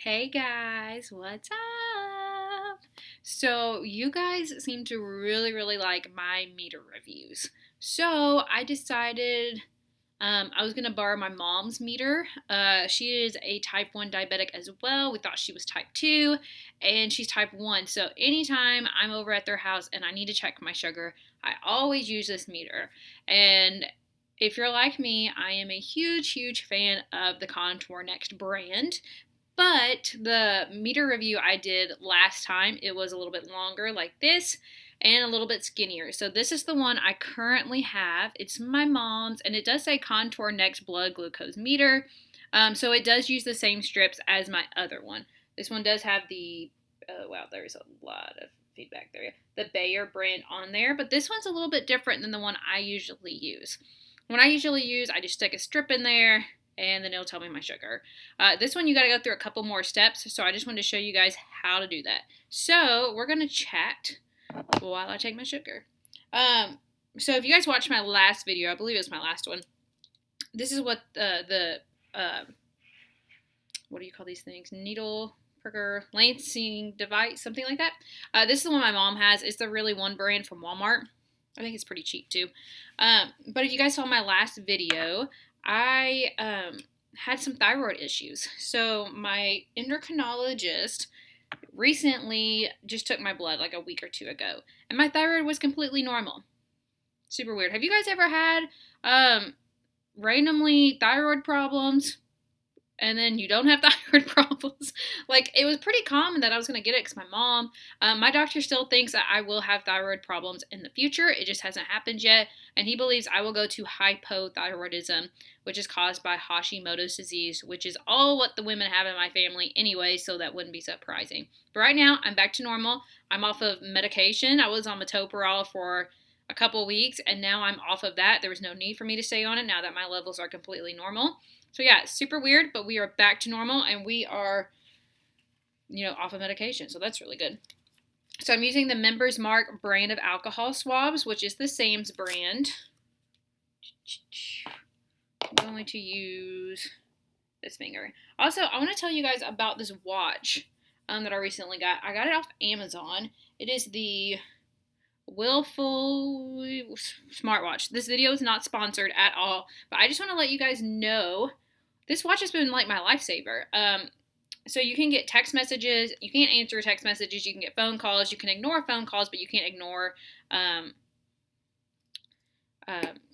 Hey guys, what's up? So, you guys seem to really like my meter reviews. So, I decided I was going to borrow my mom's meter. She is a type 1 diabetic as well. We thought she was type 2, and she's type 1. So, anytime I'm over at their house and I need to check my sugar, I always use this meter. And if you're like me, I am a huge fan of the Contour Next brand. But the meter review I did last time, it was a little bit longer like this and a little bit skinnier. So this is the one I currently have. It's my mom's and it does say Contour Next Blood Glucose Meter. So it does use the same strips as my other one. This one does have the, wow, there's a lot of feedback there. The Bayer brand on there, but this one's a little bit different than the one I usually use. When I usually use, I just stick a strip in there and then it'll tell me my sugar. This one you got to go through a couple more steps, so I just wanted to show you guys how to do that. So we're going to chat while I take my sugar. So if you guys watched my last video, I believe it was my last one, this is what what do you call these things? Needle pricker lancing device, something like that. This is the one my mom has. It's the Really One brand from Walmart. I think it's pretty cheap too. But if you guys saw my last video, I had some thyroid issues. So my endocrinologist recently just took my blood like a week or two ago, and my thyroid was completely normal. Super weird. Have you guys ever had randomly thyroid problems and then you don't have thyroid problems? Like, it was pretty common that I was going to get it because my doctor still thinks that I will have thyroid problems in the future. It just hasn't happened yet. And he believes I will go to hypothyroidism, which is caused by Hashimoto's disease, which is all what the women have in my family anyway, so that wouldn't be surprising. But right now, I'm back to normal. I'm off of medication. I was on metoprolol for a couple weeks, and now I'm off of that. There was no need for me to stay on it now that my levels are completely normal. So yeah, it's super weird, but we are back to normal, and we are, off of medication. So that's really good. So I'm using the Members Mark brand of alcohol swabs, which is the Sam's brand. I'm going to use this finger. Also, I want to tell you guys about this watch that I recently got. I got it off Amazon. It is the Willful smartwatch. This video is not sponsored at all, but I just want to let you guys know this watch has been like my lifesaver. So you can get text messages. You can't answer text messages. You can get phone calls. You can ignore phone calls, but you can't ignore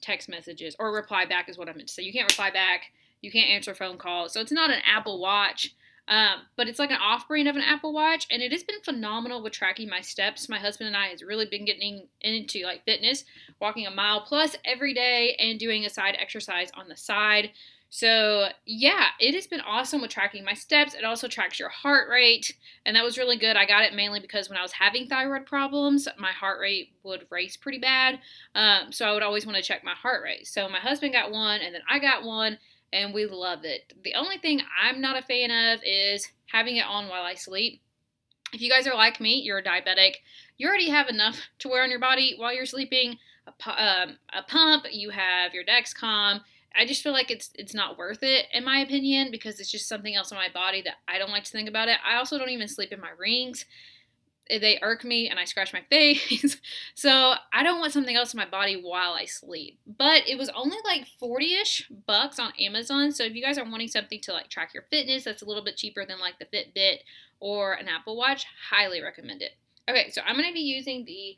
text messages or reply back is what I meant to say. You can't reply back. You can't answer phone calls. So it's not an Apple Watch, but it's like an off-brand of an Apple Watch, and it has been phenomenal with tracking my steps. My husband and I has really been getting into like fitness, walking a mile plus every day and doing a side exercise on the side. So yeah, it has been awesome with tracking my steps. It also tracks your heart rate, and that was really good. I got it mainly because when I was having thyroid problems, my heart rate would race pretty bad. So I would always want to check my heart rate. So my husband got one, and then I got one, and we love it. The only thing I'm not a fan of is having it on while I sleep. If you guys are like me, you're a diabetic, you already have enough to wear on your body while you're sleeping. A pump, you have your Dexcom. I just feel like it's not worth it, in my opinion, because it's just something else on my body that I don't like to think about it. I also don't even sleep in my rings. They irk me and I scratch my face. So I don't want something else in my body while I sleep. But it was only like 40-ish bucks on Amazon. So if you guys are wanting something to like track your fitness that's a little bit cheaper than like the Fitbit or an Apple Watch, highly recommend it. Okay, so I'm going to be using the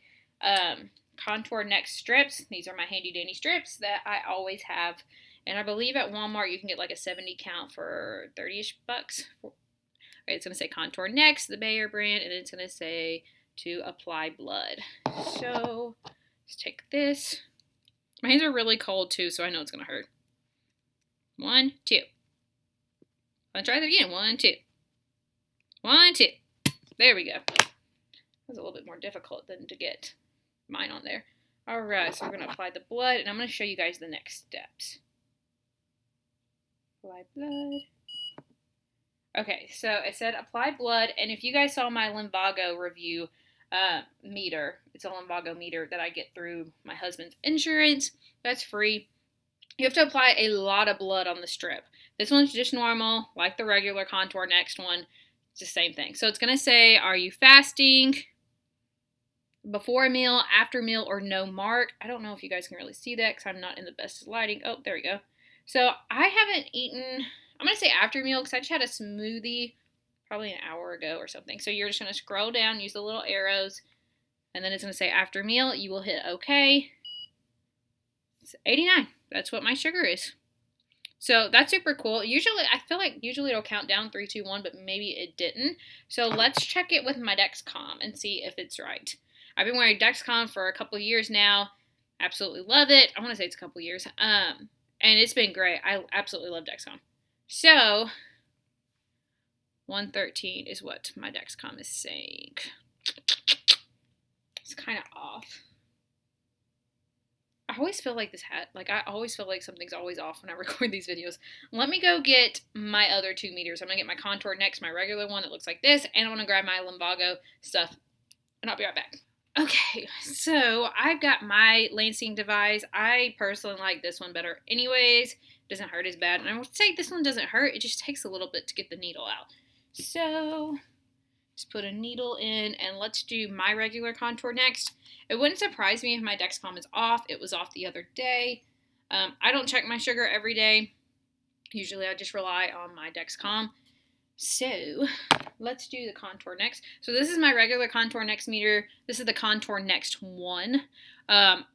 Contour Next strips. These are my handy dandy strips that I always have. And I believe at Walmart you can get like a 70 count for 30-ish bucks. Right, it's going to say Contour Next, the Bayer brand, and it's going to say to apply blood. So let's take this. My hands are really cold too, so I know it's going to hurt. 1, 2. Let's try that again. 1, 2. 1, 2. There we go. That was a little bit more difficult than to get mine on there. Alright, so we're going to apply the blood, and I'm going to show you guys the next steps. Apply blood. Okay, so it said apply blood, and if you guys saw my Livongo review meter, it's a Livongo meter that I get through my husband's insurance. That's free. you have to apply a lot of blood on the strip. This one's just normal, like the regular Contour Next one. It's the same thing. So it's going to say, are you fasting, before a meal, after a meal, or no mark. I don't know if you guys can really see that because I'm not in the best lighting. Oh, there we go. So I haven't eaten, I'm going to say after a meal because I just had a smoothie probably an hour ago or something. So you're just going to scroll down, use the little arrows, and then it's going to say after meal. You will hit OK. It's 89. That's what my sugar is. So that's super cool. Usually, I feel like usually it'll count down 3, 2, 1, but maybe it didn't. So let's check it with my Dexcom and see if it's right. I've been wearing Dexcom for a couple of years now. Absolutely love it. I want to say it's a couple of years. And it's been great. I absolutely love Dexcom. So 113 is what my Dexcom is saying. It's kind of off. I always feel like I always feel like something's always off when I record these videos. Let me go get my other 2 meters. I'm going to get my Contour Next, my regular one that looks like this, and I'm going to grab my Lumbago stuff, and I'll be right back. Okay, so I've got my lancing device. I personally like this one better anyways. It doesn't hurt as bad, and I would say this one doesn't hurt. It just takes a little bit to get the needle out. So just put a needle in, and let's do my regular Contour Next. It wouldn't surprise me if my Dexcom is off. It was off the other day. I don't check my sugar every day. Usually I just rely on my Dexcom. So let's do the Contour Next. So this is my regular Contour Next meter. This is the Contour Next 1.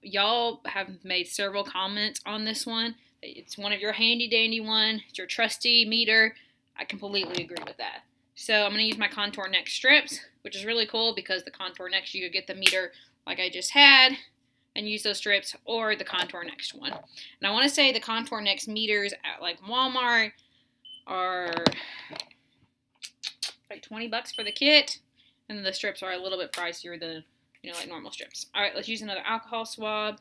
Y'all have made several comments on this one. It's one of your handy dandy one. It's your trusty meter. I completely agree with that. So I'm going to use my Contour Next strips, which is really cool because the Contour Next, you could get the meter like I just had and use those strips, or the Contour Next one. And I want to say the Contour Next meters at like Walmart are like $20 for the kit, and the strips are a little bit pricier than, like normal strips. All right, let's use another alcohol swab.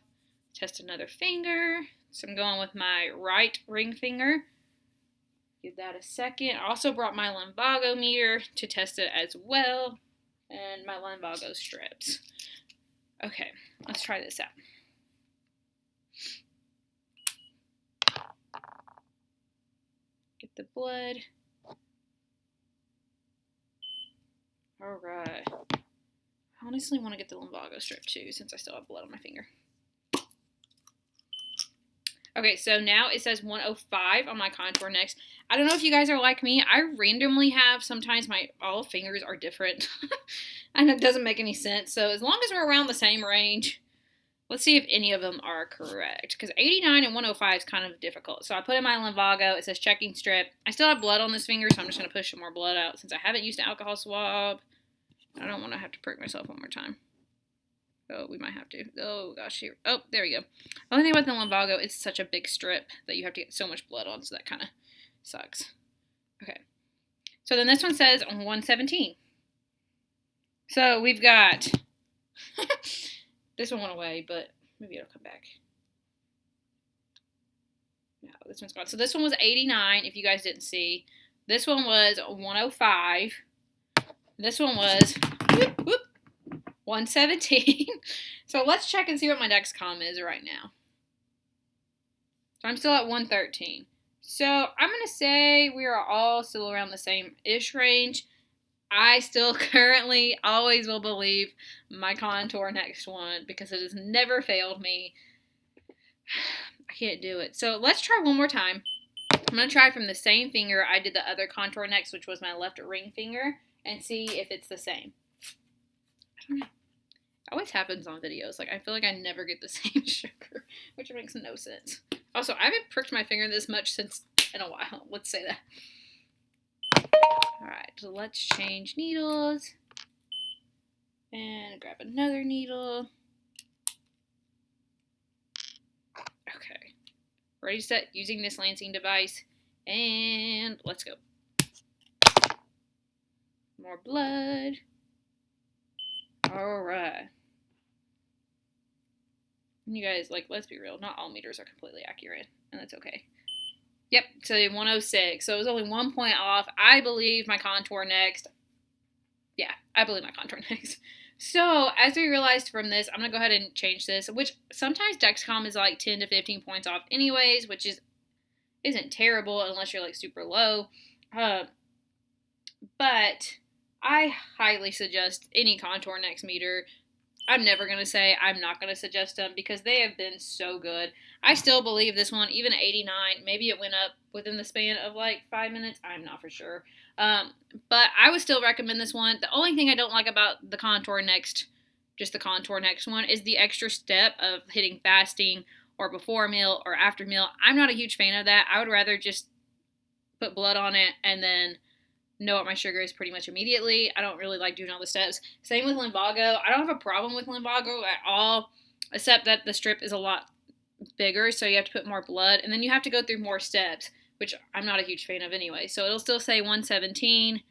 Test another finger. So I'm going with my right ring finger. Give that a second. I also brought my Lumbago meter to test it as well, and my Lumbago strips. Okay, let's try this out. Get the blood. All right. I honestly want to get the Lumbago strip too, since I still have blood on my finger. Okay, so now it says 105 on my Contour Next. I don't know if you guys are like me. I randomly have, sometimes all fingers are different. And it doesn't make any sense. So as long as we're around the same range, let's see if any of them are correct. Because 89 and 105 is kind of difficult. So I put in my Lumbago. It says checking strip. I still have blood on this finger, so I'm just going to push some more blood out since I haven't used an alcohol swab. I don't want to have to prick myself one more time. Oh, we might have to. Oh, gosh. Here. Oh, there we go. The only thing about the Lumbago, it's such a big strip that you have to get so much blood on, so that kind of sucks. Okay. So then this one says 117. So we've got... This one went away, but maybe it'll come back. No, this one's gone. So this one was 89, if you guys didn't see. This one was 105. This one was... Whoop, whoop, 117. So let's check and see what my Dexcom is right now. So I'm still at 113. So I'm going to say we are all still around the same-ish range. I still currently always will believe my Contour Next one because it has never failed me. I can't do it. So let's try one more time. I'm going to try from the same finger I did the other Contour Next, which was my left ring finger, and see if it's the same. I don't know. It always happens on videos. Like, I feel like I never get the same sugar, which makes no sense. Also, I haven't pricked my finger this much since in a while. Let's say that. Alright, so let's change needles. And grab another needle. Okay. Ready, set, using this lancing device. And let's go. More blood. Alright. You guys, let's be real. Not all meters are completely accurate. And that's okay. Yep, so 106. So it was only 1 point off. I believe my Contour Next. Yeah, I believe my Contour Next. So, as we realized from this, I'm going to go ahead and change this, which sometimes Dexcom is like 10 to 15 points off anyways, which isn't terrible unless you're like super low. Uh, but I highly suggest any Contour Next meter. I'm never going to say I'm not going to suggest them because they have been so good. I still believe this one, even 89, maybe it went up within the span of like 5 minutes. I'm not for sure. But I would still recommend this one. The only thing I don't like about the Contour Next, just the Contour Next one, is the extra step of hitting fasting or before a meal or after meal. I'm not a huge fan of that. I would rather just put blood on it and then know what my sugar is pretty much immediately. I don't really like doing all the steps. Same with Limbago. I don't have a problem with Limbago at all, except that the strip is a lot bigger, so you have to put more blood, and then you have to go through more steps, which I'm not a huge fan of anyway. So it'll still say 117.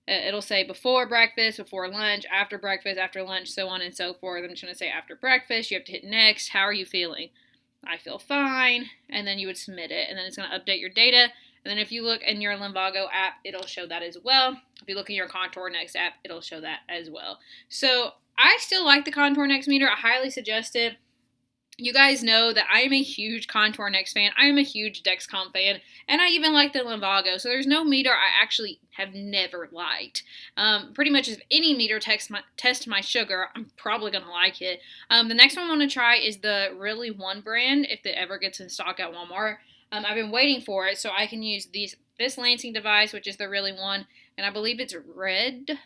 It'll say before breakfast, before lunch, after breakfast, after lunch, so on and so forth. I'm just going to say after breakfast. You have to hit next. How are you feeling? I feel fine. And then you would submit it, and then it's going to update your data. And then if you look in your Limbago app, it'll show that as well. If you look in your Contour Next app, it'll show that as well. So I still like the Contour Next meter. I highly suggest it. You guys know that I am a huge Contour Next fan. I am a huge Dexcom fan. And I even like the Limbago. So there's no meter I actually have never liked. Pretty much if any meter test my sugar, I'm probably going to like it. The next one I'm going to try is the Really One brand, if it ever gets in stock at Walmart. I've been waiting for it so I can use this lancing device, which is the Really One, and I believe it's red,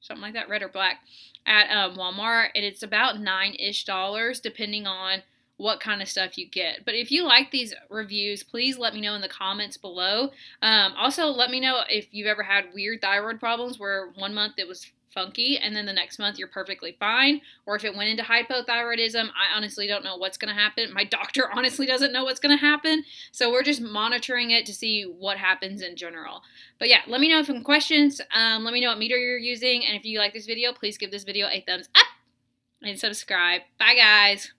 something like that, red or black, at Walmart, and it's about $9-ish, depending on what kind of stuff you get. But if you like these reviews, please let me know in the comments below. Also, let me know if you've ever had weird thyroid problems where 1 month it was funky and then the next month you're perfectly fine, or if it went into hypothyroidism. I honestly don't know what's going to happen. My doctor honestly doesn't know what's going to happen, so we're just monitoring it to see what happens in general. But yeah, let me know some questions. Let me know what meter you're using, and if you like this video, please give this video a thumbs up and subscribe. Bye guys.